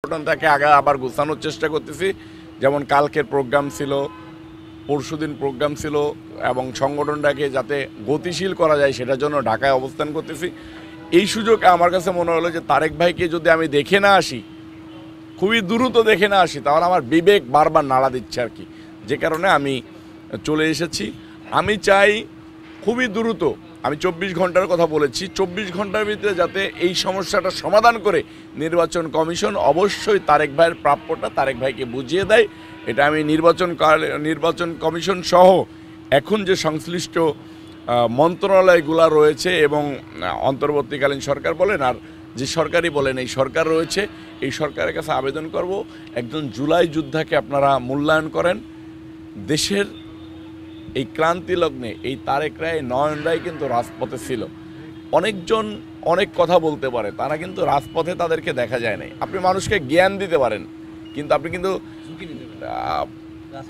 সংগঠনটাকে আগে আবার গোছানোর চেষ্টা করতেছি। যেমন কালকের প্রোগ্রাম ছিল, পরশুদিন প্রোগ্রাম ছিল, এবং সংগঠনটাকে যাতে গতিশীল করা যায় সেটার জন্য ঢাকায় অবস্থান করতেছি। এই সুযোগে আমার কাছে মনে হলো যে তারেক ভাইকে যদি আমি দেখে না আসি, খুবই দ্রুত দেখে না আসি, তাহলে আমার বিবেক বারবার নাড়া দিচ্ছে আর কি, যে কারণে আমি চলে এসেছি। আমি চাই খুবই দ্রুত, আমি 24 ঘন্টার কথা বলেছি, 24 ঘন্টার ভিতরে যাতে এই সমস্যাটা সমাধান করে নির্বাচন কমিশন অবশ্যই তারেক ভাইয়ের প্রাপ্যটা তারেক ভাইকে বুঝিয়ে দেয়। এটা আমি নির্বাচন কমিশন সহ এখন যে সংশ্লিষ্ট মন্ত্রণালয়গুলো রয়েছে এবং অন্তর্বর্তীকালীন সরকার বলেন আর যে সরকারই বলেন এই সরকার রয়েছে, এই সরকারের কাছে আবেদন করব, একজন জুলাই যোদ্ধাকে আপনারা মূল্যায়ন করেন। দেশের এই ক্রান্তি লগ্নে এই তারেক রায়, নয়ন রায় কিন্তু রাজপথে ছিল। অনেকজন অনেক কথা বলতে পারে, তারা কিন্তু রাজপথে তাদেরকে দেখা যায় নাই। আপনি মানুষকে জ্ঞান দিতে পারেন, কিন্তু আপনি কিন্তু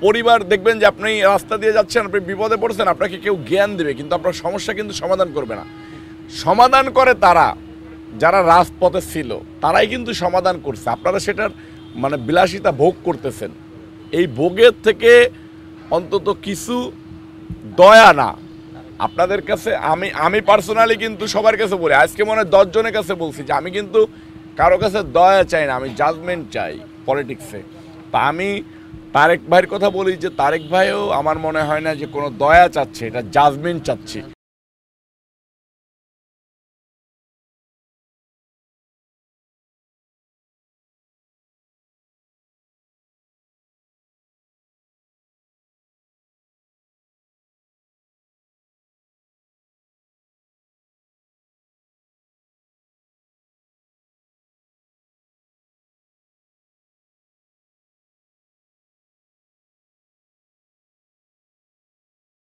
পরিবার দেখবেন যে আপনি রাস্তা দিয়ে যাচ্ছেন, আপনি বিপদে পড়ছেন, আপনাকে কেউ জ্ঞান দেবে কিন্তু আপনার সমস্যা কিন্তু সমাধান করবে না। সমাধান করে তারা যারা রাজপথে ছিল, তারাই কিন্তু সমাধান করছে। আপনারা সেটার বিলাসিতা ভোগ করতেছেন। এই ভোগের থেকে অন্তত কিছু দয়া না আপনাদের কাছে। আমি পার্সোনালি কিন্তু সবার কাছে বলি, আজকে মনে হয় 10 জনের কাছে বলছি যে আমি কিন্তু কারো কাছে দয়া চাই না, আমি জাজমেন্ট চাই পলিটিক্সে। তা আমি তারেক ভাইয়ের কথা বলি যে তারেক ভাইও আমার মনে হয় না যে কোনো দয়া চাচ্ছে, এটা জাজমেন্ট চাচ্ছি।